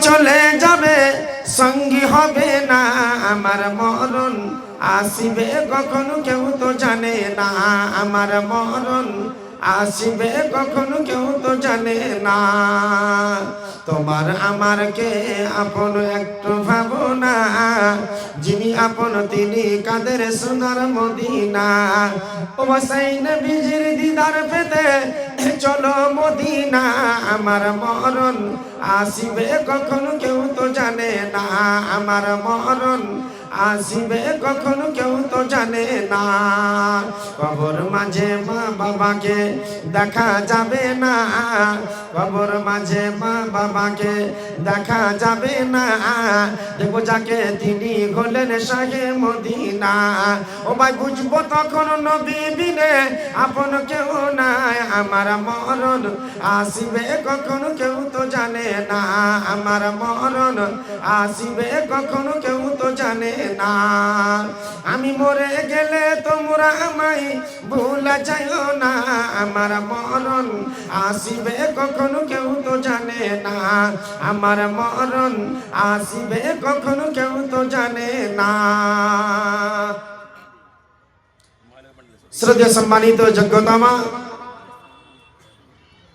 চলে যাবে, সঙ্গী হবে না আমার মরণ আসিবে কখন কেউ তো জানে না, আমার মরণ আসিবে কখন কেউ তো জানে না। তোমার আমার কে আপন একটু ভাবনা, যিনি আপন তিনি কাদের সোনার মদিনা। ও সেই নবীজির দিদার পেতে চলো মদিনা, আমার মরণ আসিবে কখন কেউ তো জানে না, আমার মরণ আসিবে কখন কেউ তো জানে না। কবর মাঝে মা বাবাকে দেখা যাবে না, কবর মাঝে মা বাবাকে দেখা যাবে না, দেখো যাকে তিনি হলেন শাহে মদিনা। ও ভাই বুঝবো তখন নবী বিনে আপন কেউ নাই, আমার মরণ আসিবে কখন কেউ তো জানে না, আমার মরণ আসিবে কখন কেউ তো জানে না। আমি মরে গেলে তোমরা আমায় ভুলা যাইও না, আমার মরণ আসিবে কখন কেউ তো জানে না, আমার মরণ আসিবে কখন কেউ তো জানে না। শ্রদ্ধেয় সম্মানিত যোগ্যতমা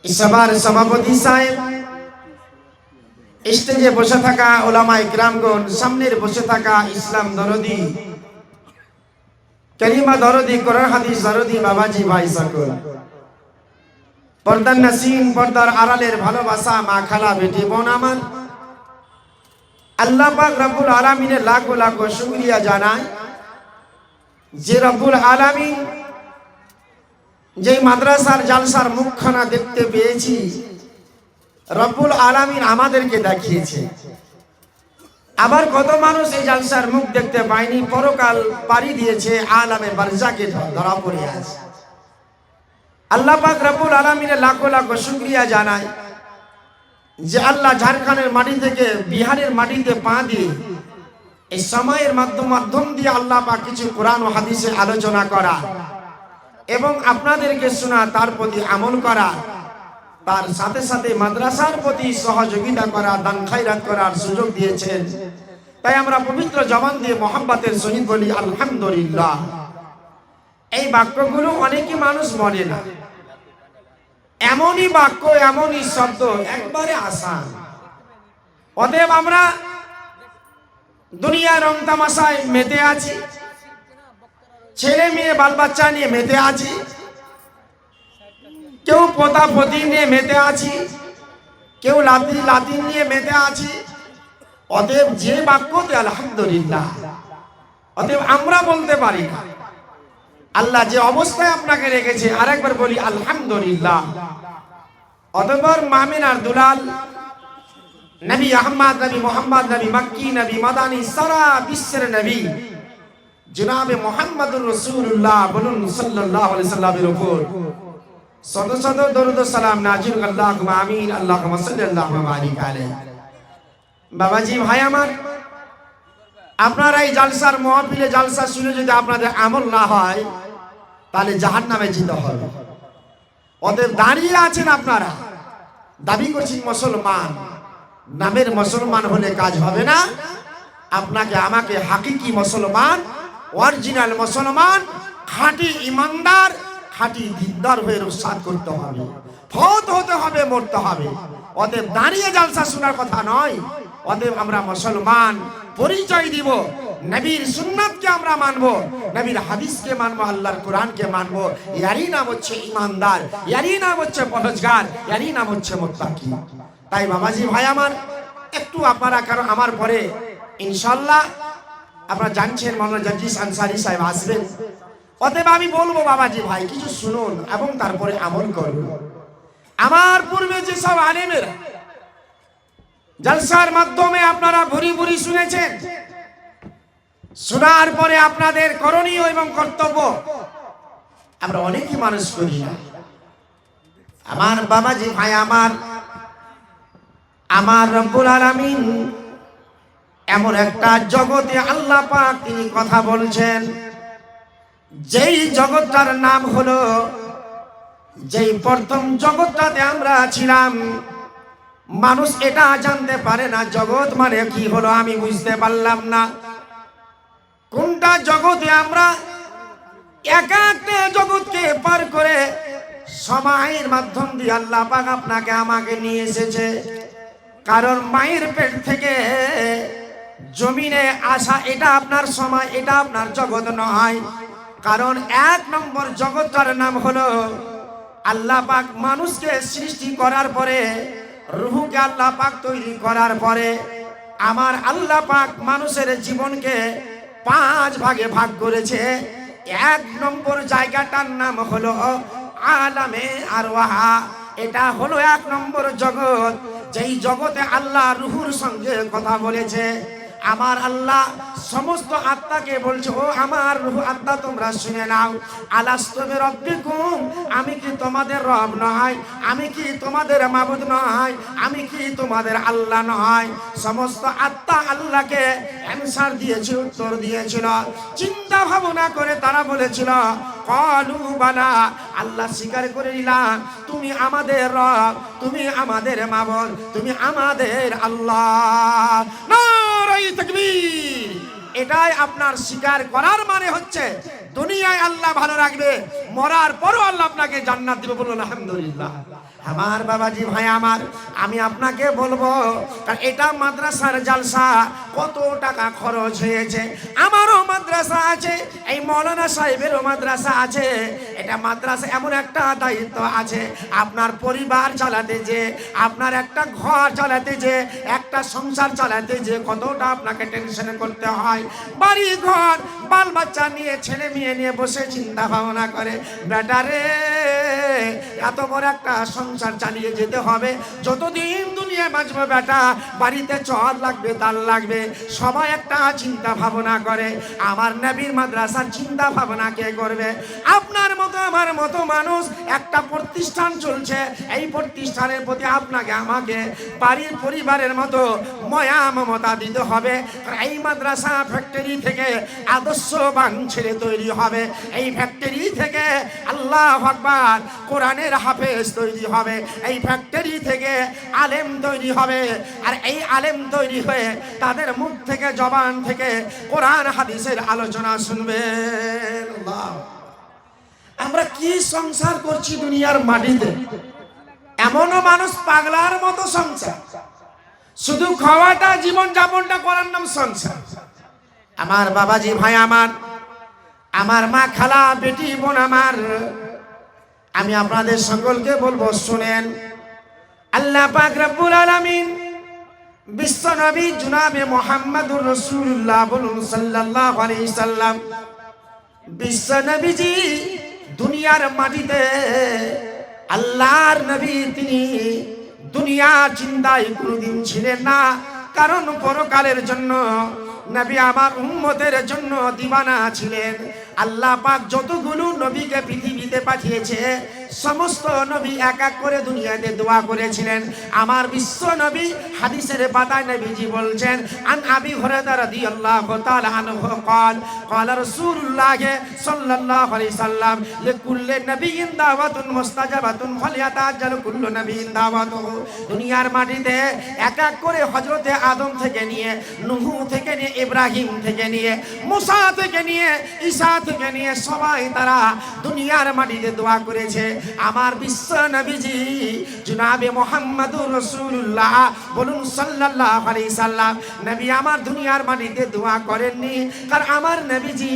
সভার সভাপতি সাহেব, স্টেজে বসে থাকা ওলামা ইকরামগণ, সামনের বসে থাকা ইসলাম দরদি, কালিমা দরদি, কোরআন হাদিস দরদি বাবাজি ভাই সকল, পর্দার নাসিন, পর্দার আড়ালের ভালোবাসা মা খালা বেটি বোন আমার, আল্লাহ পাক রব্বুল আলামিনের লাখো লাখো শুকরিয়া জানাই যে রব্বুল আলামিন যে মাদ্রাসার জালসার মুখখানা দেখতে পেয়েছি, রব্বুল আলামিন আমাদেরকে দেখিয়েছে। আবার কত মানুষ এই জালসার মুখ দেখতে পায়নি, পরকাল পাড়ি দিয়েছে, আলামে বারজাকে ধরা পড়ে আছে। আল্লাহ পাক রব্বুল আলামিনের লাখো লাখো শুকরিয়া জানাই যে আল্লাহ ঝাড়খণ্ডের মাটি থেকে বিহারের মাটিতে পা দিয়ে এই সময়ের মাধ্যম দিয়ে আল্লাহ পাক কিছু কোরআন ও হাদিসের আলোচনা করা এবং আপনাদেরকে শোনা, তার প্রতি আমল করা, তার সাথে সাথে মাদ্রাসার প্রতি সহযোগিতা করা, দান খায়রাত করার সুযোগ দিয়েছেন। তাই আমরা পবিত্র জবান দিয়ে মোহাম্মতের সহিত বলি আলহামদুলিল্লাহ। এই বাক্যগুলো অনেকই মানুষ বলে না, এমনই বাক্য, এমনই শব্দ, একবারে আসান। অতএব আমরা দুনিয়ার রং তামাশায় মেতে আছি, ছেলে মেয়ে বাল বাচ্চা নিয়ে মেতে আছি, কেউ পোতা পতি নিয়ে মেতে আছি, কেউ লাতিন নিয়ে মেতে আছি। অতএব যে বাক্যতে আলহামদুলিল্লাহ, অতএব আমরা বলতে পারি না আল্লাহ যে অবস্থায় আপনাকে রেখেছে, আরেকবার বলি আলহামদুলিল্লাহ। অতঃপর মামিনার দুলাল নবী আহমদ, নবী মোহাম্মদ, নবী মক্কি, নবী মাদানী, সারা বিশ্বের নবী জনাবে মুহাম্মদুর রাসূলুল্লাহ বলুন সাল্লাল্লাহু আলাইহি সাল্লামের উপর শত শত দরুদ ও সালাম নাযিল আল্লাহুম্মা আমিন, আল্লাহুম্মা সাল্লাল্লাহু আলাইহি আলাইহি। বাবাজি ভাই আমার, আপনারা এই জালসার মাহফিলে জালসা শুনে যদি আপনাদের আমল না হয়, তাহলে জাহান্নামে যেতে হবে। অতএব দাঁড়িয়ে আছেন আপনারা, দাবি করছেন মুসলমান, নামের মুসলমান হলে কাজ হবে না। আপনাকে আমাকে হাকিকি মুসলমান, অরিজিনাল মুসলমান, খাঁটি ইমানদার, খাঁটি দিনদার হয়ে রসাদ করতে হবে, ফত হতে হবে, মরতে হবে। অতএব দাঁড়িয়ে জালসা শোনার কথা নয়। অতএব আমরা মুসলমান পরিচয় দিব, নবীর সুন্নাতকে আমরা মানব, নবীর হাদিসকে মানব, আল্লাহর কোরআনকে মানব। ইয়ারই নাম হচ্ছে ইমানদার, ইয়ারই নাম হচ্ছে পরহেজগার, ইয়ারই নাম হচ্ছে মুত্তাকি। তাই বাবাজি ভাই আমার, একটু আপনারা, কারণ আমার পরে ইনশাআল্লাহ আপনারা জানছেন মাওলানা জাজিস আনসারী সাহেব আসবেন। অতএব আমি বলবো বাবাজি ভাই কিছু শুনুন এবং তারপরে আমল করুন। আমার পূর্বে যে সব আলেমেরা জলসার মাধ্যমে আপনারা ভুরি ভুরি শুনেছেন, শোনার পরে আপনাদের করণীয় এবং কর্তব্য আমরা অনেকই মানুষ করি না। আমার বাবাজি ভাই আমার রব্বুল আলামিন এমন একটা জগতে আল্লাহ পাক তিনি কথা বলছেন, যেই জগৎটার নাম হলো, যেই প্রথম জগৎটাতে আমরা ছিলাম, মানুষ এটা জানতে পারে না জগৎ মানে কি হলো। আমি বুঝতে পারলাম না কোনটা জগতে আমরা এক একটা জগৎকে পার করে সময়ের মাধ্যম দিয়ে আল্লাহ পাক আপনাকে আমাকে নিয়ে এসেছে। কারণ মায়ের পেট থেকে জমিনে আসা এটা আপনার সময়, এটা আপনার জগৎ নয়। কারণ এক নম্বর জগৎটার নাম হলো আল্লাহ পাক মানুষকে সৃষ্টি করার পরে, রূহকে আল্লাহ পাক তৈরি করার পরে আমার আল্লাহ পাক মানুষের জীবনকে 5 ভাগে ভাগ করেছে। এক নম্বর জায়গাটার নাম হলো আলামে আরওয়াহা। এটা হলো এক নম্বর জগৎ, যেই জগতে আল্লাহ রূহুর সঙ্গে কথা বলেছে। আমার আল্লাহ সমস্ত আত্মাকে বলছে, ও আমার রূহ আত্মা তোমরা শুনে নাও, আলাস্তু বিরাব্বিকুম, আমি কি তোমাদের রব নয়? আমি কি তোমাদের মাবুদ নয়? আমি কি তোমাদের আল্লাহ নয়? সমস্ত আত্মা আল্লাহকে অ্যানসার দিয়েছে, উত্তর দিয়েছিল। চিন্তা ভাবনা করে তারা বলেছিল ক্বালু বালা, আল্লাহ স্বীকার করে নিলাম তুমি আমাদের রব, তুমি আমাদের মাবুদ, তুমি আমাদের আল্লাহ। নারায়ে তাকবীর। এটাই আপনার স্বীকার করার মানে হচ্ছে দুনিয়ায় আল্লাহ ভালো রাখবে, মরার পরও আল্লাহ আপনাকে জান্নাত দিবে। বলুন আলহামদুলিল্লাহ। আমার বাবাজি ভাই আমার, আমি আপনাকে বলবো, কারণ এটা মাদ্রাসার জালসা, কত টাকা খরচ হয়েছে। আমারও মাদ্রাসা আছে, এই মৌলানা সাহেবেরও মাদ্রাসা আছে। এটা মাদ্রাসা এমন একটা দায়িত্ব আছে, আপনার পরিবার চালাতে যে, আপনার একটা ঘর চালাতে যে, একটা সংসার চালাতে যে কতটা আপনাকে টেনশন করতে হয়। বাড়ি ঘর বাল বাচ্চা নিয়ে, ছেলে মেয়ে নিয়ে বসে চিন্তা ভাবনা করে, বেটারে এত বড় একটা সংসার চালিয়ে যেতে হবে, যতদিন দুনিয়ায় বাঁচবে বেটা, বাড়িতে চল লাগবে, তাল লাগবে, সবাই একটা চিন্তা ভাবনা করে। আমার নবীর মাদ্রাসার চিন্তা ভাবনা কে করবে? আপনার মতো আমার মতো মানুষ, একটা প্রতিষ্ঠান চলছে, এই প্রতিষ্ঠানের প্রতি আপনাকে আমাকে বাড়ির পরিবারের মতো মায়া মমতা দিতে হবে। এই মাদ্রাসা ফ্যাক্টরি থেকে আদর্শবান ছেলে তৈরি হবে, এই ফ্যাক্টরি থেকে আল্লাহু আকবার কোরআনের হাফেজ তৈরি হবে, এই ফ্যাক্টরি থেকে আলেম তৈরি হবে। আর এই আলেম তৈরি হয়ে তাদের মুখ থেকে, জবান থেকে কোরআন হাদিসের আলোচনা শুনবে। আমরা কি সংসার করছি দুনিয়ার মাটিতে? এমনও মানুষ পাগলার মতো সংসার, শুধু খাওয়াটা জীবন যাপনটা করার নাম সংসার। আমার বাবাজি ভাই আমার, আমার মা খালা বেটি বোন আমার, আমি আপনাদের সকলকে বলবো শুনেন। আল্লাহ পাক রব্বুল আলামিন বিশ্ব নবী জনাবে মুহাম্মদুর রাসূলুল্লাহ বলুন সাল্লাল্লাহু আলাইহি সাল্লাম, বিশ্ব নবীজি দুনিয়ার মাটিতে আল্লাহর নবী, তিনি দুনিয়া চিন্তায় কোনোদিন ছিলেন না। কারণ পরকালের জন্য নবী আমার উম্মতের জন্য দিবানা ছিলেন। আল্লাহ পাক যতগুলো নবীকে পৃথিবীতে পাঠিয়েছে, সমস্ত নবী এক এক করে দুনিয়াতে দোয়া করেছিলেন। আমার বিশ্ব নবী হাদিসের পাতায় নবীজি বলছেন, আন আবি হুরায়রা রাদিয়াল্লাহু তাআলা আনহু قال قال رسول الله صلى الله عليه وسلم لكل نبي دعوة مستجابة فليتعجل كل نبي دعوته। দুনিয়ার মাটিতে এক এক করে হযরতে আদম থেকে নিয়ে, নূহ থেকে নিয়ে, ইব্রাহিম থেকে নিয়ে, মুসা থেকে নিয়ে, ঈসা থেকে নিয়ে সবাই তারা দুনিয়ার মাটিতে দোয়া করেছে। আমার বিশ্ব নবীজি জনাবে মুহাম্মদুর রাসূলুল্লাহ বলুন সাল্লাল্লাহু আলাইহি সাল্লাম, নবী আমার দুনিয়ার মাটিতে দোয়া করেননি। কারণ আমার নবীজি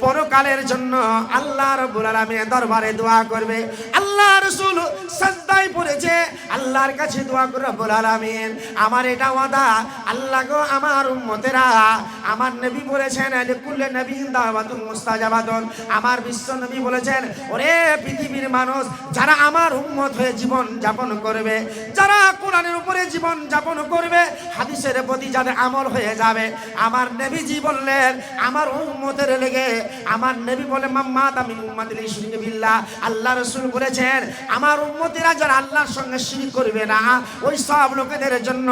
পরকালের জন্য আল্লাহ রাব্বুল আলামিনের দরবারে দোয়া করবে। আল্লাহ রাসূল সাজদায় পড়েছে, আল্লাহর কাছে দোয়া করে রব্বুল আলামিন আমার এটা ওয়াদা, আল্লাহ গো আমার উম্মতেরা, আমার নবী বলেছেন লিকুল্লি নবিয়্যিন দাওয়াতুন মুস্তাজাবাতুন। আমার বিশ্ব নবী বলেছেন, ওরে পৃথিবীর মানুষ, যারা আমার উম্মত হয়ে জীবন যাপন করবে, যারা কোরআনের উপরে জীবন যাপন করবে, হাদিসের প্রতি যাদের আমল হয়ে যাবে, আমার নবীজি বললেন আমার উম্মতের লেগে, আমার নবী বলে মাম্মাতা মিন উম্মতি লিশরিক বিল্লাহ, আল্লাহ রাসূল বলেছেন আমার উম্মতেরা যারা আল্লাহর সঙ্গে শিরক করবে না, ওই সব লোকেদের জন্য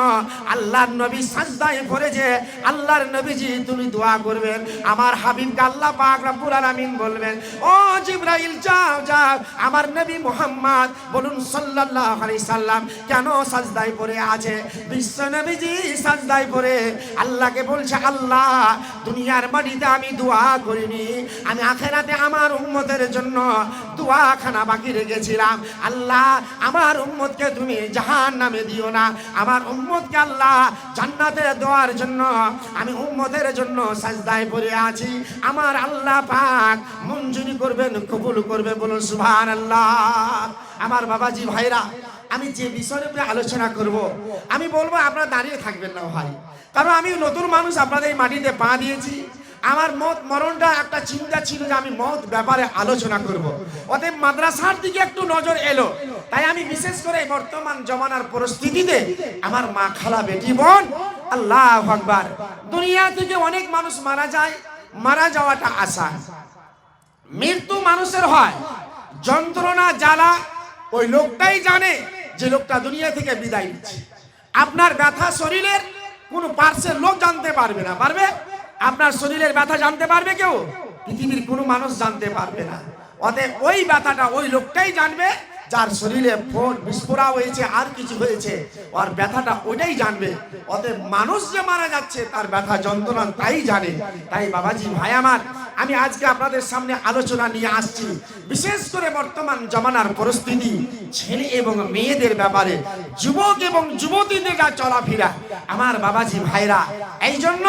আল্লাহর নবী সাজদায় পড়েছে, আল্লাহর নবীজি তুমি দোয়া করবেন। আমার হাবিবকে আল্লাহ পাক রব্বুল আলামিন বলবেন, ও জিবরাইল যাও যাও আমার আমার নবী মুহাম্মদ বলুন সাল্লাল্লাহু আলাইহি সাল্লাম কেন সাজদায় পড়ে আছে? বিশ্ব নবীজি সাজদায় পড়ে আল্লাহকে বলছে, আল্লাহ দুনিয়ার মাটিতে আমি দোয়া করিনি, আমি আখিরাতে আমার উম্মতের জন্য দোয়াখানা বাকি রেখেছিলাম। আল্লাহ আমার উম্মতকে তুমি জাহান্নামে দিও না, আমার উম্মতকে আল্লাহ জান্নাতে দেওয়ার জন্য আমি উম্মতের জন্য সাজদায় পড়ে আছি। আমার আল্লাহ পাক মঞ্জুরি করবেন, কবুল করবে, বলুন সুবহানাল্লাহ। আমার বাবাজি ভাইরা, আমি যে বিষয়ের উপরে আলোচনা করব, আমি বলবো আপনারা দাঁড়িয়ে থাকবেন না ভাই, কারণ আমি নতুন মানুষ, আপনাদের এই মাটিতে পা দিয়েছি। আমার মত মরণটা একটা চিন্তা ছিল যে আমি মত ব্যাপারে আলোচনা করব, অতএব মাদ্রাসার দিকে একটু নজর এলো। তাই আমি বিশেষ করে বর্তমান জমানার পরিস্থিতিতে আমার মা, খালা, বেটি, বোন, আল্লাহু আকবার, দুনিয়া থেকে অনেক মানুষ মারা যায়, মারা যাওয়াটা আসান, মৃত্যু মানুষের হয়, যন্ত্রণা জ্বালা ওই লোকটাই জানে যে লোকটা দুনিয়া থেকে বিদায় নিচ্ছে। আপনার ব্যথা শরীরের কোন পার্শ্বের লোক জানতে পারবে না, পারবে? আপনার শরীরের ব্যথা জানতে পারবে কেউ? পৃথিবীর কোনো মানুষ জানতে পারবে না। অতএব ওই ব্যথাটা ওই লোকটাই জানবে যার শরীরে বিস্ফোরা হয়েছে, আর কিছু হয়েছে, ওর ব্যথাটা ওইটাই জানবে। অতএব মানুষ যে মারা যাচ্ছে তার ব্যথা যন্ত্রণা তাই জানে। তাই বাবাজি ভাই আমার, আমি আজকে আপনাদের সামনে আলোচনা নিয়ে আসছি বিশেষ করে বর্তমান জমানার পরিস্থিতি, ছেলে এবং মেয়েদের ব্যাপারে, যুবক এবং যুবতীদের যা চলাফেরা। আমার বাবাজি ভাইরা, এই জন্য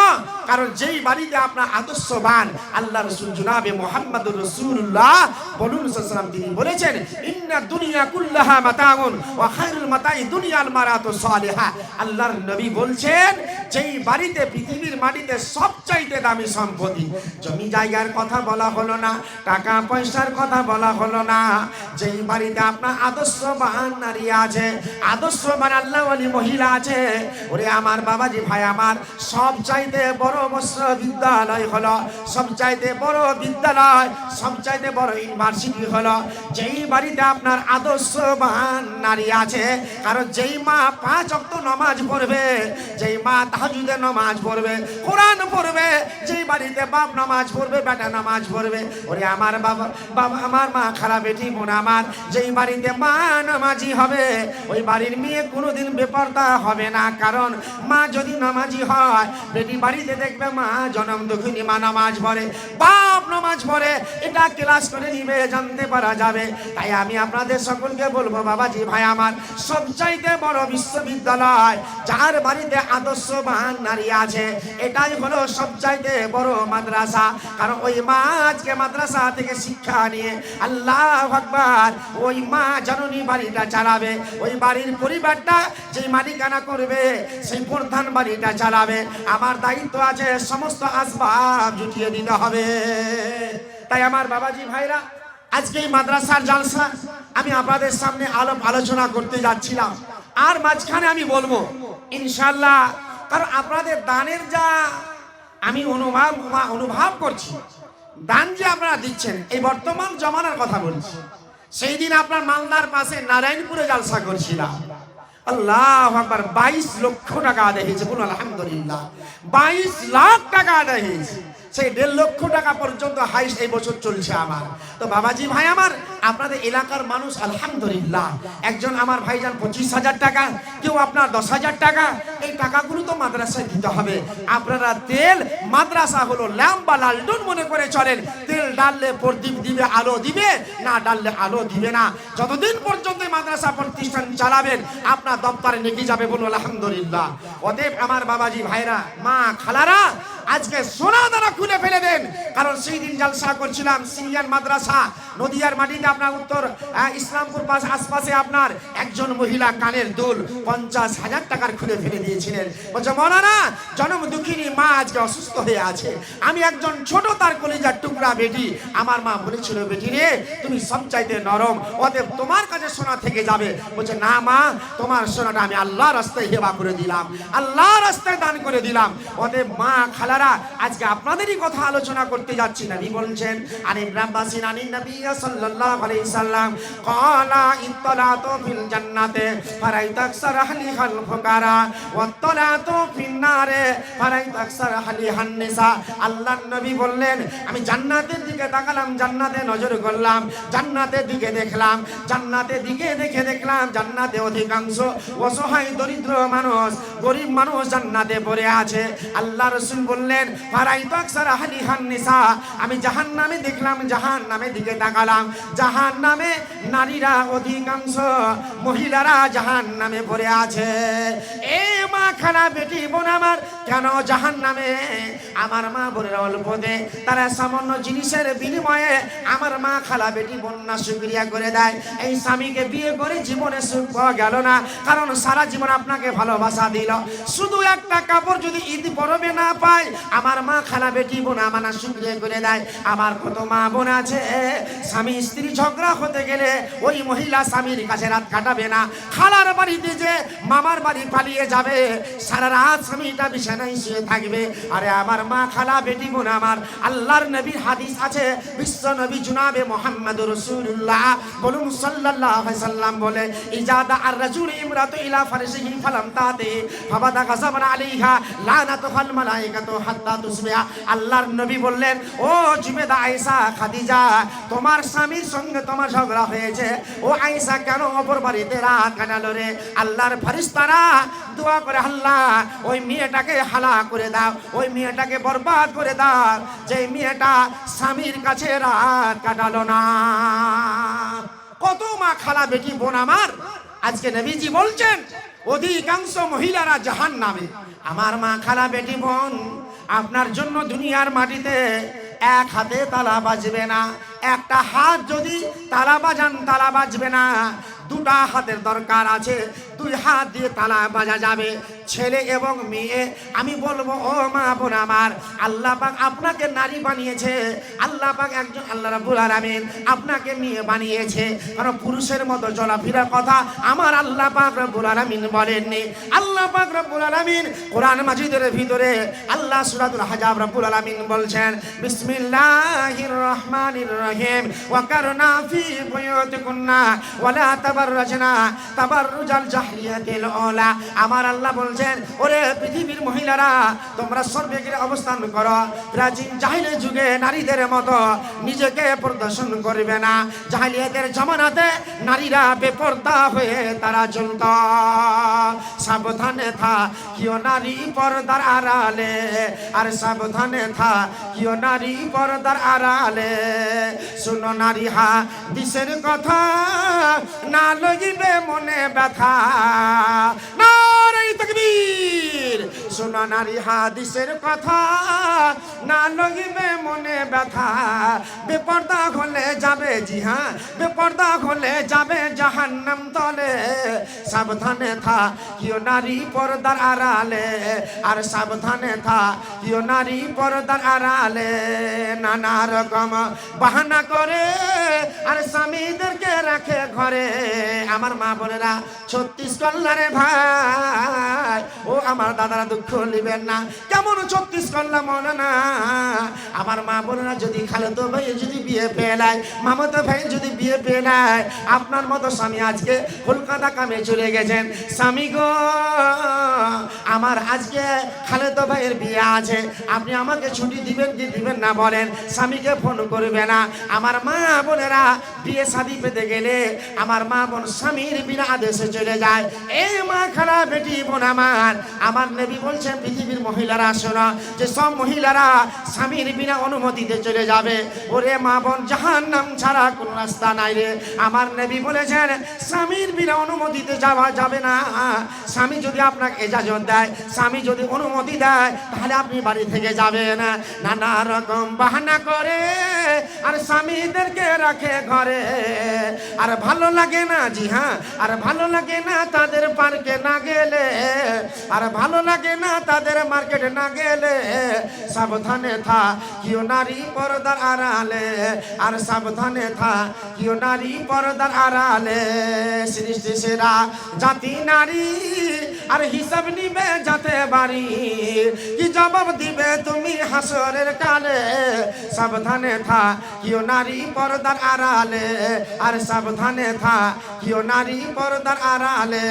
কারণ যেই বাড়িতে আপনার আদর্শবান আল্লাহ রাসূল জনাবে মুহাম্মদুর রাসূলুল্লাহ বলুন সাল্লাল্লাহু তিনি বলেছেন, ইন্না দুনিয়া কুল্লাহা মাতাউন ওয়া খায়রুল মাতাই দুনিয়াল মারাতু সালিহা। আল্লাহর নবী বলছেন, যেই বাড়িতে পৃথিবীর মাটিতে সবচাইতে দামি সম্পত্তি, জমি জায়গার কথা বলা হলো না, টাকা পয়সার কথা বলা হলো না, যেই বাড়িতে আপনার আদর্শবান নারী আছে, আদর্শবান আল্লাহওয়ালি মহিলা আছে, ওরে আমার বাবাজি ভাই আমার, সবচাইতে বড় বিশ্ববিদ্যালয় হলো, সবচাইতে বড় বিদ্যালয়, সবচাইতে বড় ইউনিভার্সিটি হলো যেই বাড়িতে আপনার আদর্শবান নারী আছে। কারণ যেই মা 5 ওয়াক্ত নামাজ পড়বে, যেই মা তাহাজ্জুদের নামাজ পড়বে, কোরআন পড়বে, যেই বাড়িতে বাপ নামাজ পড়বে, বেটা নামাজ পড়বে, ওরে আমার বাবা, আমার মা, খারাপ বেটি, বোন আমার, যেই বাড়িতে মা নামাজি হবে ওই বাড়ির মেয়ে কোনোদিন বেপরদা হবে না। কারণ মা যদি নামাজি হয়, বেটি বাড়িতে দেখবে মা জনম দুঃখিনী, মা নামাজ পড়ে, বাপ নামাজ পড়ে, এটা ক্লাস করে নিবে, জানতে পারা যাবে। তাই আমি আপনাদের সকলকে বলবো বাবাজি ভাই আমার, সবচাইতে বড় বিশ্ববিদ্যালয় যার বাড়িতে আদর্শবান নারী আছে, এটাই হলো সবচাইতে বড় মাদ্রাসা। কারণ ওই মা আজকে মাদ্রাসা থেকে শিক্ষা নিয়ে আল্লাহু আকবার, ওই মা জননী বাড়িটা চালাবে, ওই বাড়ির পরিবারটা যেই মালিকানা করবে সেই প্রধান বাড়িটা চালাবে। আমার দায়িত্ব আছে সমস্ত আসবাব জুটিয়ে দিতে হবে। তাই আমার বাবাজি ভাইরা, আজকে এই মাদ্রাসার জালসা আমি আপনাদের সামনে আলোচনা করতে যাচ্ছিলাম, আর মাঝখানে আমি বলবো ইনশাআল্লাহ, কারণ আপনাদের দানের যা আমি অনুভব করছি, দান যে আপনারা দিচ্ছেন, এই বর্তমান জমানার কথা বলছি। সেই দিন আপনার মালদার পাশে নারায়ণপুরে জালসা করছিলাম, আল্লাহু আকবার, 22 লক্ষ টাকা আদায় হয়েছে, বলুন আলহামদুলিল্লাহ। 22 লাখ টাকা আদায় হয়েছে, সেই 1.5 লক্ষ টাকা পর্যন্ত হাইস্ট এই বছর চলছে আমার। তো বাবাজি ভাই আমার, আপনাদের এলাকার মানুষ আলহামদুলিল্লাহ, একজন আমার ভাইজান 25,000 টাকা, কেউ আপনার 10,000 টাকা, এই টাকাগুলো তো মাদ্রাসায় দিতে হবে। আপনারা তেল, মাদ্রাসা হলো ল্যাম্প বা লালটন মনে করে চলেন, তেল ডাললে প্রদীপ দিবে, আলো দিবে, না ডাললে আলো দিবে না। যতদিন পর্যন্ত মাদ্রাসা প্রতিষ্ঠান চালাবেন আপনার দপ্তরে নেকি যাবে, বলুন আলহামদুলিল্লাহ। অতএব আমার বাবাজি ভাইরা, মা, খালারা, আজকে সোনা দানা খুলে ফেলে দেন। কারণ সেই দিন জালসা করছিলাম সিনিয়র মাদ্রাসা নদিয়ার মাটিতে, আপনার উত্তর ইসলামপুর পাশ আশপাশে আপনার একজন মহিলা কানের দুল 50,000 টাকার খুলে ফেলে দিয়েছিলেন। বলছে মৌলানা, জনম দুঃখিনী মা আজকে অসুস্থ হয়ে আছে, আমি একজন ছোট তার কলিজার টুকরা বেটি, আমার মা বলেছিল বেটি রে তুমি সবচাইতে নরম, অতএব তোমার কাছে সোনা থেকে যাবে। বলছে না মা, তোমার সোনাটা আমি আল্লাহর রাস্তায় হেবা করে দিলাম, আল্লাহর রাস্তায় দান করে দিলাম। অতএব মা, খালারা, বাবারা, আজকে আপনাদেরই কথা আলোচনা করতে যাচ্ছি। নবী বলছেন, আনি রাব্বাসিন আনি নবী সাল্লাল্লাহু আলাইহি সাল্লাম ক্বালা ইত্তালাতু ফিল জান্নাতে ফারাইতু আকসার আহলিহাল ফুকারা ওয়াত্তালাতু ফিন নারে ফারাইতু আকসার আহলিহান নিসা। আল্লাহর নবী বললেন, আমি জান্নাতের দিকে তাকালাম, জান্নাতে নজর করলাম, জান্নাতের দিকে দেখলাম, জান্নাতের দিকে দেখলাম জান্নাতে অধিকাংশ অসহায় দরিদ্র মানুষ, গরিব মানুষ জান্নাতে পড়ে আছে। আল্লাহ রাসূল বললেন, ফারাইতু আকসার আহলিহান নিসা, আমি জাহান্নামে দেখলাম, জাহান্নামের দিকে তাকালাম, জাহান্নামে নারীরা অধিকাংশ, মহিলারা জাহান্নামে পড়ে আছে। এ মা খালা বেটি বোন আমার, কেন জাহান্নামে? আমার মা বোনেরা অল্পতে তারা সামান্য জিনিসের বিনিময়ে আমার মা খালা বেটি বোন না শুকরিয়া করে দেয়। এই স্বামীকে বিয়ে করে জীবনে সুখ পাওয়া গেল না, কারণ সারা জীবন আপনাকে ভালোবাসা দিল, শুধু একটা কাপড় যদি ঈদ পরবে না পায়, আমার মা খালা বেটি বোন আমার না শুকরিয়া করে দেয়। আমার কত মা বোন আছে, স্বামী স্ত্রী ঝগড়া হতে গেলে ওই মহিলা স্বামীর কাছে রাত কাটাবে না, খালার বাড়িতে যে মামার বাড়ি পালিয়ে যাবে, সারা রাত স্বামীটা বিছানায় শুয়ে থাকবে। আরে আমার মা খালা বেটি বোন আমার, আল্লাহর নবীর হাদিস আছে, বিশ্ব নবী জনাবে মুহাম্মদুর রাসূলুল্লাহ বলুন সাল্লাল্লাহু আলাইহি সাল্লাম বলে, ইজাদা আর রাজুল ইমরাতু ইলা ফারশিহি ফালাম তাতে ফাবাদা গাযাবান আলাইহা লানাতুল মালাইকাতু হাত্তা তুসবিহা। আল্লাহর নবী বললেন, ও জুবেদা আয়েশা খাদিজা, তোমার স্বামীর সঙ্গে তোমার ঝগড়া হয়েছে, ও আয়েশা কেন অপর বাড়িতে রাত কাটালো রে? আল্লাহর ফেরেশতারা দোয়া করে, আল্লাহ ওই মেয়েটাকে হালা করে দাও, ওই মেয়েটাকে বরবাদ করে দাও, যে মেয়েটা স্বামীর কাছে রাত কাটালো না। কত মা খালা বেটি বোন আমার, আজকে নবীজি বলছেন অধিকাংশ মহিলারা জাহান্নামে। আমার মা খালা বেটি বোন, আপনার জন্য দুনিয়ার মাটিতে এক হাতে তালা বাজবে না, একটা হাত যদি তালা বাজান তালা বাজবে না, দুটা হাতের দরকার আছে, দুই হাত দিয়ে তালা বাজা যাবে। ছেলে এবং মেয়ে, আমি বলবো ও মা বোন আমার, আল্লাহ পাক আপনাকে নারী বানিয়েছে, আল্লাহ পাক একজন আল্লাহ রাব্বুল আলামিন আপনাকে মেয়ে বানিয়েছে, কারণ পুরুষের মতো চলাফেরার কথা আমার আল্লাহ পাক রাব্বুল আলামিন বলেননি। আল্লাহ পাক রাব্বুল আলামিন কোরআন মাজিদের ভিতরে আল্লাহ সূরাতুল আহজাব রাব্বুল আলামিন বলছেন, বিসমিল্লাহির রহমানির রহিম, ওয়া কারনা ফি বুয়ুতিকুন্না ওয়ালা তাবাররাজনা তাবাররুজাল জাহলিয়াতিল উলা। আমার আল্লাহ বলছেন, ওরে পৃথিবীর মহিলারা, তোমরা সর্বগ্রে অবস্থান করো, প্রাচীন জাহিলি যুগে নারীদের মতো নিজেকে প্রদর্শন করবে না। জাহিলিয়াতের জমানাতে নারীরা বেপরদা হয়ে তারা চলত। সাবধানে থাকিও নারী পর্দার আড়ালে, আর সাবধানে থাকিও নারী পর্দার আড়ালে, শুনো নারী হাদিসের কথা, না লইবে মনে ব্যথা। নারে তাকবীর! শোনো নারী হাদিসের কথা, না লইবে মনে ব্যথা, বেপর্দা হলে যাবে, জি হ্যাঁ বেপর্দা হলে যাবে জাহান্নাম তলে। সাবধানে থাকিও নারী পর্দার আড়ালে, আর সাবধানে থাকিও নারী পর্দার আড়ালে। নানা রকম বাহানা করে আর স্বামীদেরকে রাখে ঘরে। আমার মা বোনেরা 36 কল্লারে ভাই, ও আমার দাদারা দুঃখ নিবেন না, কেমন 36 কল্লা মনে না। আমার মা বোনেরা যদি খালাতো ভাই যদি বিয়ে পেয়ে নেয়, মামাতো ভাই যদি বিয়ে পেয়ে নেয়, আপনার মতো স্বামী আজকে কলকাতা কামে চলে গেছেন, স্বামী গো আমার আজকে খালাতো ভাইয়ের বিয়ে আছে, আপনি আমাকে ছুটি দিবেন কি দিবেন না বলেন। স্বামীকে ফোন করবে না। আমার মা বোনেরা বিয়ে শাদী পেতে গেলে আমার মা বোন স্বামীর বিনা আদেশে চলে যায়। এই মা খালা বেটি বোন আমার নবী বলছেন পৃথিবীর মহিলারা শোনো, যে সব মহিলারা স্বামীর বিনা অনুমতিতে চলে যাবে। ওরে মা বোন, জাহান্নাম ছাড়া কোনো রাস্তা নাই রে। আমার নবী বলেছেন স্বামীর বিনা অনুমতিতে যাওয়া যাবে না। স্বামী যদি আপনাকে ইজাজত দেয়, স্বামী যদি অনুমতি দেয়, তাহলে আপনি বাড়ি থেকে যাবেন। নানা রকম বাহানা করে আর স্বামীদেরকে রাখে ঘরে। আর ভালো লাগে না, জি হ্যাঁ, আর ভালো লাগে না তাদের পার্কে না গেলে, আর ভালো লাগে না তাদের মার্কেটে না গেলে, সাবধানে থাকিও নারী পর্দার আড়ালে, আর সাবধানে থাকিও নারী পর্দার আড়ালে। সৃষ্টি সেরা জাতি নারী, আর হিসাব নিবে যাতে বাড়ি, কি জবাব দিবে তুমি হাসরের কালে। সাবধানে থাকিও নারী পর্দার আড়ালে, আর সাবধানে থাকিও নারী পর্দার আড়ালে।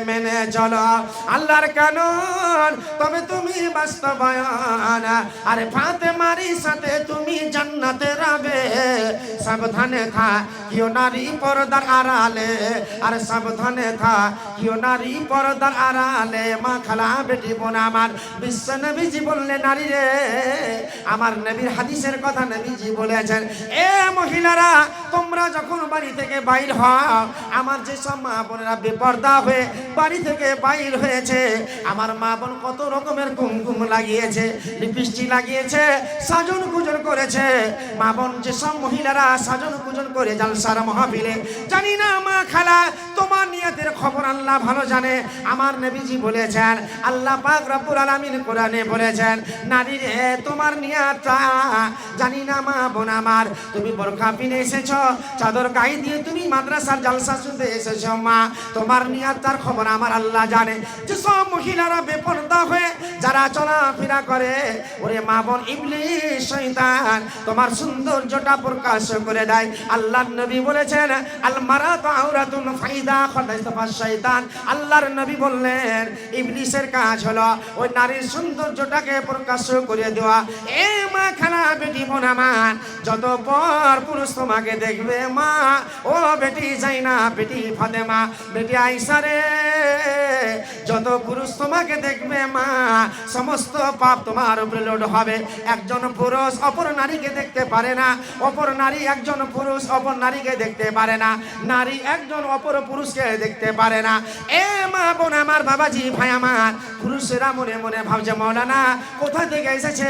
মেনে চলো আল্লাহর কানুন, তবে তুমি বাস্তবায়ন, আর ফাতেমারই সাথে তুমি জান্নাতে যাবে। সাবধানে থাকিও নারী পর্দার আড়ালে, আর সাবধানে থাকিও নারী পর্দার আড়ালে। মা খালা বেটি বোন আমার, বিশ্ব নবীজি বললে নারী রে, আমার নবীর হাদিসের কথা নবীজি বলেছেন, এ মহিলারা তোমরা যখন বাড়ি থেকে বাইর হও, আমার যে সব মা বোনেরা বেপর্দা হয়ে বাড়ি থেকে বাইর হয়েছে, আমার মা বোন কত রকমের কুমকুম লাগিয়েছে, লিপস্টিক লাগিয়েছে, সাজন গুজন করেছে। মা বোন যেসব মহিলারা সাজন গুজন করে জালসার মাহফিলে, জানি না মা খালা তোমার নিয়তের খবর আল্লাহ ভালো জানে। আমার নবীজি বলেছেন, আল্লাহ পাক রব্বুল আলামিন কোরআনে বলেছেন, নারী রে তোমার নিয়তটা জানি না মা বোন আমার, তুমি বোরকা পিনে এসেছো, চাদর গায়ে দিয়ে তুমি মাদ্রাসার জালসা শুনতে এসেছো, মা তোমার নিয়তটার খবর আমার আল্লাহ জানে। যেসব মহিলারা বেপরদা হয়ে যারা চলাফেরা করে, ওরে মা বোন ইবলিস শয়তান তোমার সৌন্দর্যটা প্রকাশ করে দেয়। আল্লাহর নবী বলেছেন, আল মারাতু আওরাতুন ফাইদা খাদাইতাফা শয়তান। আল্লাহর নবী বললেন, ইবলিসের কাজ হলো ওই নারীর সৌন্দর্যটাকে প্রকাশ করে দেওয়া। এ মা খালা বেটি বোন আমার, যত পর পুরুষ তোমাকে দেখবে মা, ও বেটি জাইনা, বেটি ফাতেমা, বেটি আয়েশা রে, যত পুরুষ তোমাকে দেখবে মা, সমস্ত পাপ তোমার উপরে লোড হবে। একজন পুরুষ অপর নারীকে দেখতে পারে না, অপর নারী একজন পুরুষ অপর নারীকে দেখতে পারে না, নারী একজন অপর পুরুষকে দেখতে পারে না। এ মা বোন আমার, বাবাজি ভাই আমার, পুরুষেরা মনে মনে ভাবছে মৌলানা কোথা থেকে এসেছে,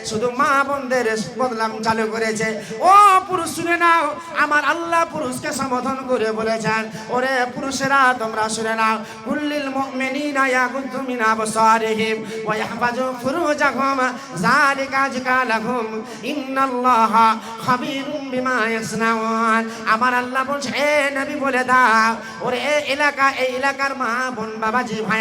শুধু মা বোনদের বদনাম চালু করেছে। ও পুরুষ শুনে নাও, আমার আল্লাহ পুরুষকে সম্বোধন করে বলেছেন, ওরে পুরুষেরা তোমরা শুনে নাও, কুল্লিল মুমিনিনা ইয়াগুদ্দু মিন আবসারিহিম ওয়া ইয়াহফাযু ফুরুজাহুম যালিকা আযকা লাহুম ইন্নাল্লাহা খাবীরুম বিমা ইয়াসনাউন। আমার আল্লাহ বলছে, এ নবী বলে দাও, ওরে এই এলাকার মা বোন বাবাজি ভাই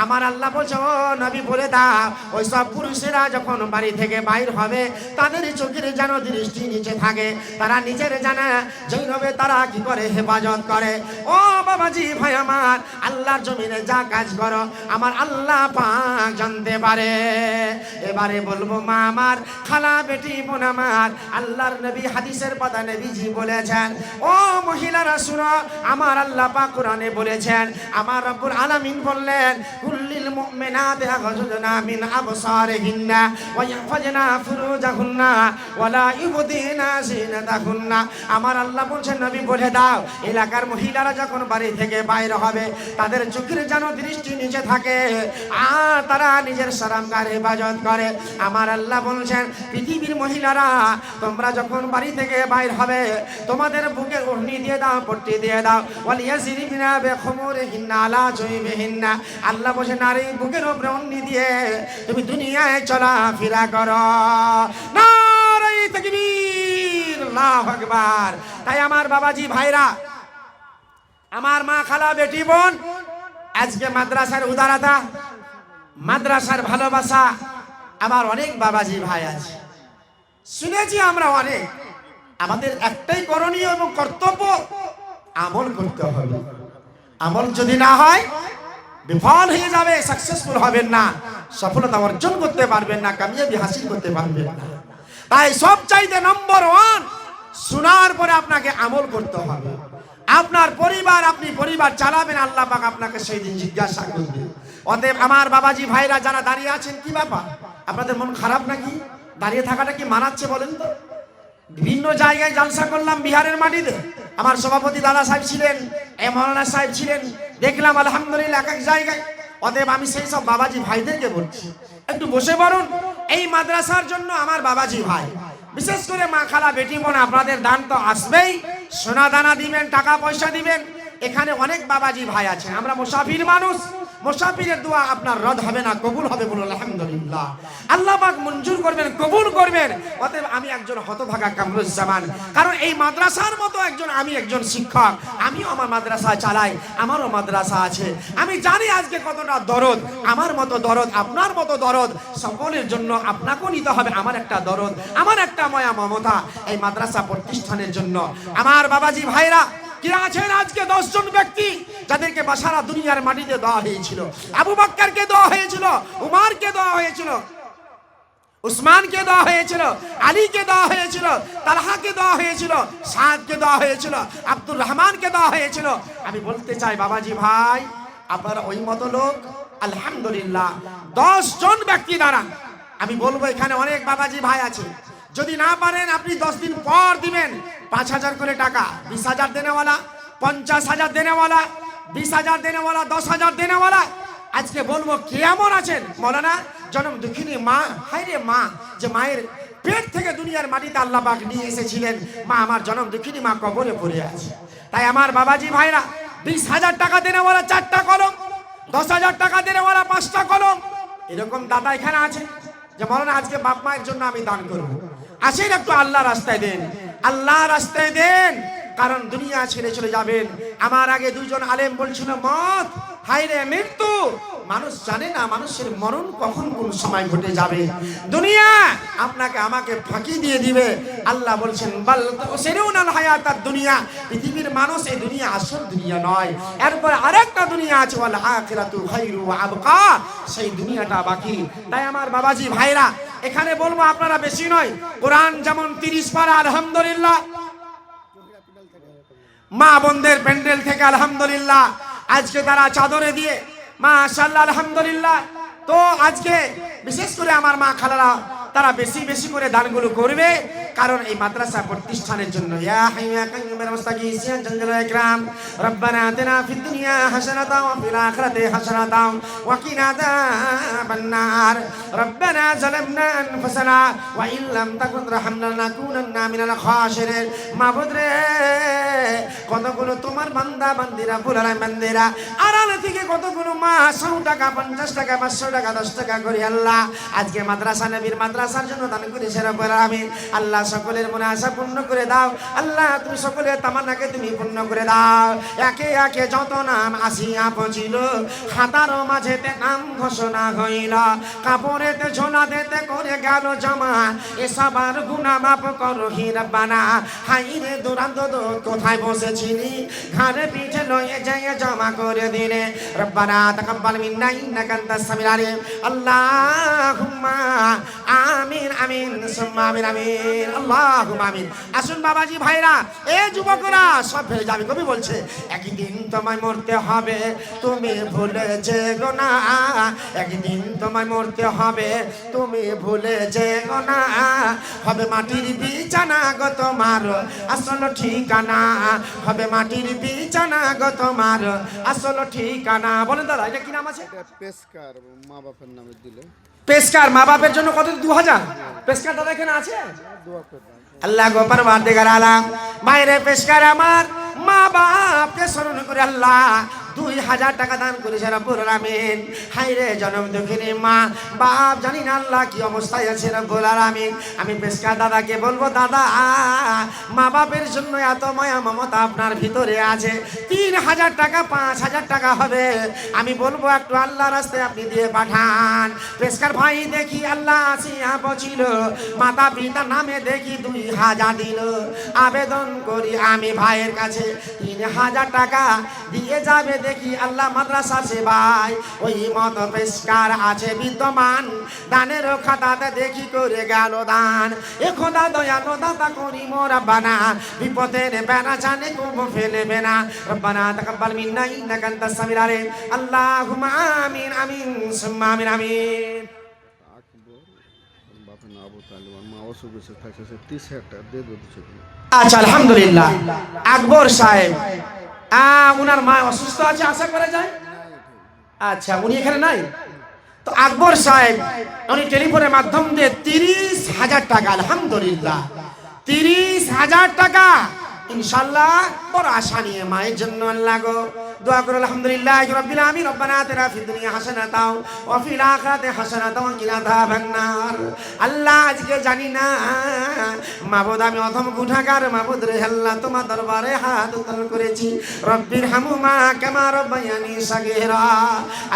আমার আল্লাহ বলছে, ও নবী বলে দাও, ওই সব পুরুষেরা যখন বাড়ি থেকে বাইর হবে, তাদের চোখের যেন দৃষ্টি নিচে থাকে, তারা নিজের জানে যেভাবে তারা কি করে হেফাজত করে। ও বাবাজি ভাই আমার, আল্লাহর জমিনে যা কাজ করো আমার আল্লাহ পাক জানতে পারে। এবারে বলবো মা আমার, খালা বেটি বোন আমার, আল্লাহর নবী হাদিসের পাতা নবীজি বলেছেন, ও মহিলারা শুনো, আমার আল্লাহ পাক কোরআনে বলেছেন, আমার রব্বুল আলামিন বললেন, কুল্লিল মুমিনাতি ইয়াগযুদনা মিন আবসারিহিন্না ওয়া ইয়াহফাজনা ফুরুজাহুন্না ওয়া লা ইউবদিনা জিনাতাহুন্না। আমার আল্লাহ বলছেন, নবী বলে দাও, এলাকার মহিলারা যখন বাড়ি থেকে বাইরে হবে, তাদের চোখের যেন দৃষ্টি নিচে থাকে, আর তারা নিজের সারামগার হেফাজত করে। আমার আল্লাহ বলছেন, পৃথিবীর মহিলারা তোমরা যখন বাড়ি থেকে বাইর হবে, তোমাদের বুকে ওড়নি দিয়ে দাও, পট্টি দিয়ে দাও, ওয়াল ইয়াজরিবিনা বিখুমুরিহিন্না আলা জুয়ুবিহিন্না। আল্লাহ বলছে, নারী বুকের উপরে ওড়নি দিয়ে তুমি দুনিয়ায় চলাফেরা করো। নারে তাকবীর, আল্লাহু আকবার। তাই আমার বাবাজি ভাইরা, আমার মা খালা বেটি বোন, আজকে মাদ্রাসার উদারতা, মাদ্রাসার ভালোবাসা, আমার অনেক বাবাজি ভাই আছে, শুনেছি আমরা অনেক। আমাদের একটাই করণীয় এবং কর্তব্য, আমল করতে হবে। আমল যদি না হয় বিফল হয়ে যাবে, সাকসেসফুল হবেন না, সফলতা অর্জন করতে পারবেন না, কামিয়াবি হাসিল করতে পারবেন না। তাই সব চাইতে নম্বর 1, শোনার পরে আপনাকে আমল করতে হবে। আপনার পরিবার, আপনি পরিবার চালাবেন, আল্লাহ পাক আপনাকে সেই দিন জিজ্ঞাসা করবে। অতএব আমার বাবাজি ভাইরা যারা দাঁড়িয়ে আছেন, কি ব্যাপার, আপনাদের মন খারাপ নাকি? দাঁড়িয়ে থাকাটা কি মানাচ্ছে বলেন তো? বিভিন্ন জায়গায় জালসা করলাম, বিহারের মাটিতে আমার সভাপতি দাদা সাহেব ছিলেন, মৌলানা সাহেব ছিলেন, দেখলাম আলহামদুলিল্লাহ এক এক জায়গায়। অতএব আমি সেই সব বাবাজি ভাইদেরকে বলছি, একটু বসে পড়ুন। এই মাদ্রাসার জন্য আমার বাবাজি ভাই, বিশেষ করে মা খালা বেটি বোন, আপনাদের দান তো আসবেই, সোনা দানা দিবেন, টাকা পয়সা দিবেন, এখানে অনেক বাবাজি ভাই আছেন, আমরা মুসাফির মানুষ, মুসাফিরের দোয়া আপনার রদ হবে না, কবুল হবে, বলুন আলহামদুলিল্লাহ। আল্লাহ পাক মঞ্জুর করবেন, কবুল করবেন। অতএব আমি একজন হতভাগা কামরুজ্জামান, কারণ এই মাদ্রাসার মতো আমি একজন শিক্ষক, আমিও আমার মাদ্রাসা চালাই, আমারও মাদ্রাসা আছে। আমি জানি আজকে কতটা দরদ, আমার মতো দরদ, আপনার মতো দরদ, সকলের জন্য আপনাকেও নিতে হবে আমার একটা দরদ, আমার একটা মায়া মমতা এই মাদ্রাসা প্রতিষ্ঠানের জন্য। আমার বাবাজি ভাইরা কি আছেন আজকে 10 জন ব্যক্তি যাদেরকে সারা দুনিয়ার মাটিতে দেওয়া হয়েছিল। আবু বকরকে দেওয়া হয়েছিল, উমরকে দেওয়া হয়েছিল, উসমানকে দেওয়া হয়েছিল, আলীকে দেওয়া হয়েছিল, তালহাকে দেওয়া হয়েছিল, সাদকে দেওয়া হয়েছিল, আব্দুর রহমানকে দেওয়া হয়েছিল। আমি বলতে চাই বাবাজি ভাই, আপনারা ওই মতো লোক আলহামদুলিল্লাহ 10 জন ব্যক্তি দ্বারা আমি বলবো, এখানে অনেক বাবাজি ভাই আছে, যদি না পারেন আপনি 10 দিন পর দিবেন 5,000 করে টাকা, 20,000 দেনেওয়ালা, 50,000 দেনেওয়ালা, 20,000 দেনেওয়ালা, 10,000 দেনেওয়ালা। আজকে বলবো কে এমন আছেন মৌলানা জনম দুঃখিনী মা, হায় রে মা, যে মায়ের পেট থেকে দুনিয়ার মাটিতে আল্লাহ পাক নিয়ে এসেছিলেন, মা আমার জনম দুঃখিনী মা কবরে পড়ে আছে। তাই আমার বাবাজি ভাইরা 20,000 টাকা দেনেওয়ালা 4টা কলম, 10,000 টাকা দেনেওয়ালা 5টা কলম, এরকম দাদা এখানে আছে যে মৌলানা আজকে বাপ মায়ের জন্য আমি দান করব। আসেন একটু আল্লাহ রাস্তায় দেন, আল্লাহ রাস্তায় দেন, কারণ দুনিয়া ছেড়ে চলে যাবেন। আমার আগে 2 জন আলেম বলছিল মত, হায় রে মৃত্যু, মানুষ জানে না মানুষের মরণ কখন কোন সময় ঘটে যাবে। দুনিয়া আপনাকে আমাকে ফাঁকি দিয়ে দিবে। আল্লাহ বলছেন বাল তুসিরুনাল হায়াতাদ দুনিয়া, পৃথিবীর মানুষ এই দুনিয়া আসল দুনিয়া নয়, এরপর আরেকটা দুনিয়া আছে, ওয়াল আখিরাতু খায়রু ওয়া আবকা, সেই দুনিয়াটা বাকি। তাই আমার বাবাজি ভাইরা এখানে বলবো, আপনারা বেশি নয়, কোরআন যেমন 30 পারা আলহামদুলিল্লাহ, মা বোনদের প্যান্ডেল থেকে আলহামদুলিল্লাহ আজকে তারা চাদরে দিয়ে মাশাআল্লাহ আলহামদুলিল্লাহ। তো আজকে বিশেষ করে আমার মা খালারা তারা বেশি বেশি করে দানগুলো করবে, কারণ এই মাদ্রাসা প্রতিষ্ঠানের জন্য। ইয়া হাইয়্যু ইয়া কাইয়্যুম বিরাহমাতিকা ইয়া জালাল ইকরাম রব্বানা আতিনা ফিদ দুনিয়া হাসানাতাও ওয়া ফিল আখিরাতি হাসানাতাও ওয়া কিনা আযাবান নার রব্বানা যালামনা আনফুসানা ওয়া ইন লাম তাকুন রাহমানা লানাকুনান্না মিনাল খাসিরিন। মাবুদ রে, কতগুলো তোমার বান্দা বান্দিরা, ফুলারা বান্দিরা আড়াল থেকে কতগুলো মা 100 টাকা, 50 টাকা, 500 টাকা, 10 টাকা করে আল্লাহ আজকে মাদ্রাসা নবীর মাদ্রাসার জন্য দান করেছেন। আমি আল্লাহ সকলের মনে আশা পূর্ণ করে দাও। আল্লাহ তুমি সকলের তামান্নাকে তুমি পূর্ণ করে দাও। একে একে যত নাম আসিয়া পৌঁছিল, খাতার মাঝেতে নাম ঘোষণা হইল, কাপড়েতে ঝোলা দিতে করে গেল জমা, এসবার গুনাহ মাফ করো হি রব্বানা। হাইরে দুরান্ত কোথায় বসেছিলি, ঘাড়ে পিঠে লয়ে যায় জমা করে দিলে। রব্বানা তাকাব্বাল মিন্না ইন্নাকা আনতাস সামিউল আলিম। আল্লাহুম্মা আমিন আমিন সুম্মা আমিন আমিন আল্লাহুম্মা আমিন। আসুন বাবাজি ভাইরা, এ যুবকরা সব ফেলে যাবে। কবি বলছে একদিন তোমায় মরতে হবে তুমি ভুলে যেও না, একদিন তোমায় মরতে হবে তুমি ভুলে যেও না, হবে মাটির বিছানা গো তোমার আসল ঠিকানা, হবে মাটির বিছানা গো তোমার আসল ঠিকানা। বলেন দাদা এটা কি নাম আছে? পেশকার মা বাপের নামে দিলে। পেশকার মা বাপের জন্য কত? 2000 পেশকার দাদা এখানে আছে। আল্লাহ গো পারওয়ারদিগার আলাম, মায়ের পেশকার আমার মা বাপকে স্মরণ করে আল্লাহ 2000 টাকা দান করেছে রব্বুল আলামিন। হায়রে জনম দুঃখিনী মা বাপ, জানি না আল্লাহ কি অবস্থায় আছে রব্বুল আলামিন। আমি পেশকার দাদাকে বলবো, দাদা মা বাপের জন্য এত মায়া মমতা আপনার ভিতরে আছে, 3000 টাকা 5000 টাকা হবে, আমি বলবো একটু আল্লাহ রাস্তায় আপনি দিয়ে পাঠান। পেশকার ভাই দেখি আল্লাহ আসিয়া পৌঁছিল, মাতা পিতা নামে দেখি 2000 দিল। আবেদন করি আমি ভাইয়ের কাছে 3000 টাকা দিয়ে যাবে দেখি আল্লাহ মাদ্রাসা সেবায়। ওই মত পেশকার আছে বিদ্যমান, দানের খাতাতে দেখি করে গেল দান। এ খোদা দয়ালু দাতা করি মোরা বানা, বিপদের বেনা জানে কবু ফেলবে না। রব্বানা তাকাব্বাল মিন্না ইন্নাকা আনতাস সামিউল আলিম। আল্লাহুম্মা আমিন আমিন সুম্মা আমিন আমিন। বাপের নাম আবু তালিব, মা অসুখ হয়েছে, থাকছে 30,000 টাকা দিয়ে দিচ্ছে। আচ্ছা আলহামদুলিল্লাহ। আকবর সাহেব উনার মা অসুস্থ আছে আশা করা যায়। আচ্ছা উনি এখানে নাই তো আকবর সাহেব উনি টেলিফোনের মাধ্যম দিয়ে 30,000 টাকা, আলহামদুলিল্লাহ 30,000 টাকা ইনশাআল্লাহ বড় আশা নিয়ে মায়ের জন্য আল্লাহ গো দোয়া করো আলহামদুলিল্লাহ রাব্বিল আলামিন রব্বানা আতিনা ফিদ দুনিয়া হাসানাতাও ওয়া ফিল আখিরাতি হাসানাতাও ওয়া কিনা আযাবান নার। আল্লাহ আজকে জানি না মাবুদ আমি অধম গুনাহগার মাবুদ রে আল্লাহ তোমার দরবারে হাত উত্তোলন করেছি রব্বির হামুমা কামা রব্বায়ানি সাগীরা।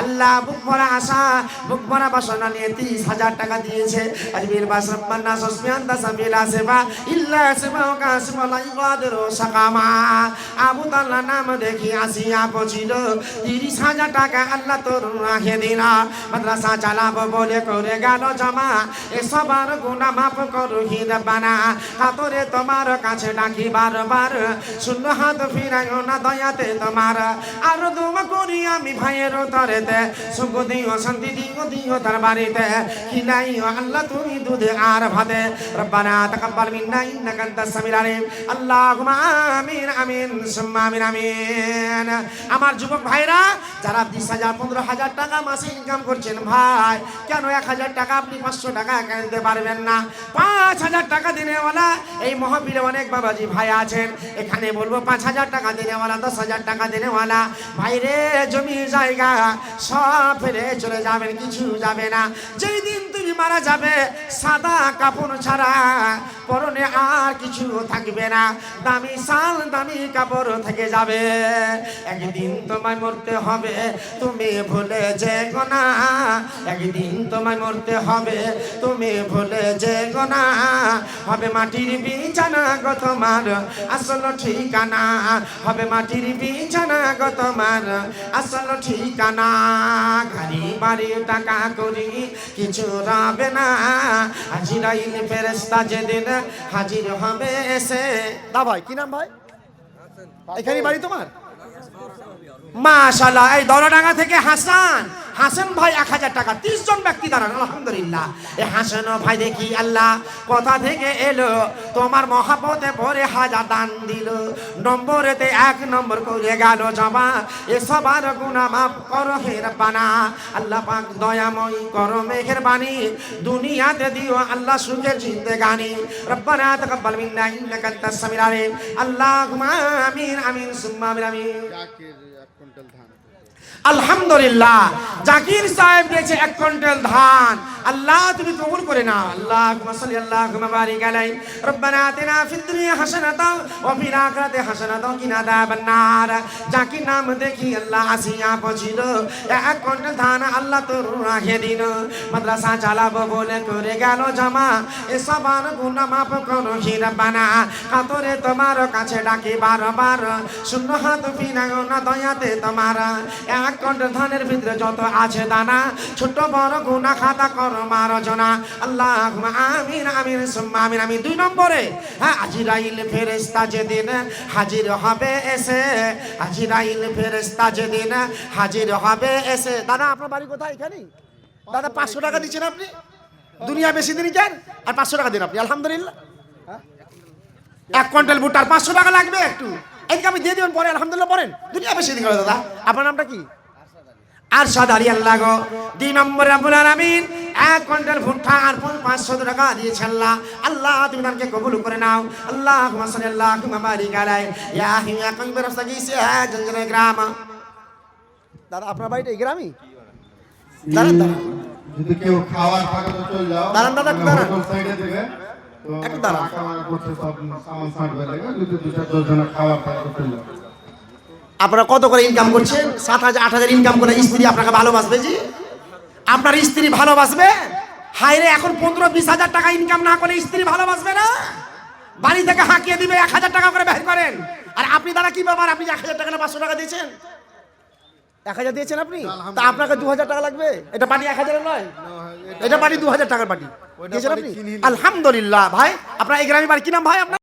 আল্লাহ বুক ভরা আশা বুক ভরা বাসনা নিয়ে 30,000 টাকা দিয়েছে আজমির বাস রব্বানা সুসমিয়ান দাসাবিলা সেবা ইল্লা সেবা কাসমলা ইবাদরু সাকামা আবু তাল্লা নাম দেখি আসিয়া পছিল 30,000 টাকা আল্লাহ তোর রাখে দিলা মাদ্রাসা চালাবো বলে করে গেল জমা এ সবার গুনাহ মাফ করো হি রব্বানা হাতরে তোমার কাছে ডাকি বারবার শূন্য হাত ফিরাইও না দয়াতে তোমার আর দোয়া করি আমি ভাইয়ের তরেতে সুখ দিও শান্তি দিও তার বাড়িতে খিলাইও আল্লাহ তুমি দুধে আর ভাতে রব্বানা তাকাব্বাল মিন্না ইন্নাকা আনতাস সামিউল আলিম আল্লাহুম্মা আমিন আমিন সুম্মা আমিন আমিন। আমার যুবক ভাইরা যারা 20,000 15,000 টাকা মাসে ইনকাম করছেন ভাই কেন 1,000 টাকা আপনি 500 টাকা দিতে পারবেন না? 5,000 টাকা দিনেওয়ালা এই মহফিলে অনেক বাবাজি ভাই আছেন এখানে বলবো 5,000 টাকা দিনেওয়ালা 10,000 টাকা দিনেওয়ালা ভাইরে জমি জায়গা সব ফেলে চলে যাবেন কিছু যাবে না। যেই দিন তুমি মারা যাবে সাদা কাপড় ছাড়া পরনে আর কিছু থাকবে না দামি শাল দামি কাপড় থেকে যাবে। একদিন তোমায় মরতে হবে তুমি ভুলে যেও না একদিন তোমায় মরতে হবে তুমি ভুলে যেও না হবে মাটির বিছানা গো তোমার আসল ঠিকানা হবে মাটির বিছানা গো তোমার আসল ঠিকানা গাড়ি বাড়ি টাকা করি কিছু রাবে না আজরাইল ফেরেশতা যেদিন হাজির হবে এসে। দা ভাই কি নাম ভাই এখানে বাড়ি তোমার? মাশাআল্লাহ এই দৌলতডাঙ্গা থেকে হাসান হাসান ভাই 1,000 টাকা 30 জন ব্যক্তি দাঁড়ান আলহামদুলিল্লাহ। এই হাসান ভাই দেখি আল্লাহ কোথা থেকে এলো তোমার মহাব্বতে পরে 1000 দান দিল নম্বরেতে 1 নম্বর করে গেল জমা এ সবার গুনাহ মাফ করো হে রব্বানা আল্লাহ পাক দয়াময় করো মেহেরবানি দুনিয়াতে দিও আল্লাহ সুখের জিন্দেগানি রব্বানা তাকাব্বাল মিন্না ইন্নাকা আনতাস সামিউল আলিম আল্লাহুম্মা আমিন আমিন সুম্মা আমিন আমিন। জাকির 1 কুইন্টাল ধান আলহামদুলিল্লাহ জাকির সাহেব দিয়েছে 1 কুইন্টাল ধান আল্লাহ তুমি কবুল করে নাও আল্লাহুম্মা সাল্লি আল্লাহুম্মা বারিক আলাইহি রব্বানা আতিনা ফিদ দুনিয়া হাসানাতাও ওয়া ফিল আখিরাতি হাসানাতাও ওয়া কিনা আযাবান নার। জাকির নাম দেখি আল্লাহ আসিয়া পৌঁছিল 1 কুইন্টাল ধান আল্লাহ তোর রাখে দিন মাদ্রাসা চালাবো বলে করে গেল জমা এ সবার গুনাহ মাফ করো হে রব্বানা কাতরে তোমার কাছে ডাকি বারবার শূন্য হাত ফিরাইও না দয়াতে তোমার 1 কুইন্টাল ধানের ভিতরে যত আছে দানা ছোট বড় গুনাহ খাতা করো মারজনা আল্লাহুম্মা আমিন আমিন সুম্মা আমিন আমিন। 2 নম্বরে হ্যাঁ আজরাইল ফেরেশতা যেদিন হাজির হবে এসে আজরাইল ফেরেশতা যেদিন হাজির হবে এসে। দাদা আপনার বাড়ি কোথায়? এখানেই দাদা 500 টাকা দিচ্ছেন আপনি দুনিয়া বেশি দিনই কেন আর 500 টাকা দিন আপনি আলহামদুলিল্লাহ 1 কুইন্টাল ভুট্টার 500 টাকা লাগবে একটু এদিকে আমি দিয়ে দিবেন পরে আলহামদুলিল্লাহ পড়েন দুনিয়া বেশি দিন দাদা। আপনার নামটা কি? আরশাদ আলী আল্লাহ গো 2 নম্বরে রব্বুল আলামিন 1 কুইন্টাল ভুট্টা আর 500 টাকা দিয়েছে আল্লাহ আল্লাহ তুমি দানকে কবুল করে নাও আল্লাহুম্মা সাল্লি আল্লাহুম্মা বারিক আলাইহি ইয়া হিয়া কলবে রাসগি সে জঞ্জনে গ্রাম। দাদা আপনার বাড়িটা এই গ্রামই? দাঁড়ান দাঁড়ান যদি কেউ খাওয়ার থাকে তো চলে যাও দাঁড়ান দাদা একটু দাঁড়ান হোটেল সাইডে থেকে তো একটু দাঁড়ান। কামার করছে সব সামান সাঁটবে লাগে যদি 2-10 জনের খাওয়ার থাকে তো চলে যাও। আপনারা কত করে ইনকাম করছেন? 7,000 8,000 ইনকাম করে স্ত্রী আপনাকে ভালোবাসবে জি? আপনার স্ত্রী ভালোবাসবে? হায়রে এখন 15-20 হাজার টাকা ইনকাম না করে স্ত্রী ভালোবাসবে না? বাড়ি থেকে হাঁকিয়ে দিবে 1,000 টাকা করে বের করেন আর আপনি দ্বারা কি ব্যাপার আপনি 1,000 টাকা না 500 টাকা দিয়েছেন? 1,000 দিয়েছেন আপনি তা আপনাকে 2,000 টাকা লাগবে। এটা পার্টি 1,000 এর নয় এটা পার্টি 2,000 টাকার পার্টি দিয়েছেন আপনি আলহামদুলিল্লাহ। ভাই আপনার এই গ্রামে বাড়ি কি নাম ভাই আপনার?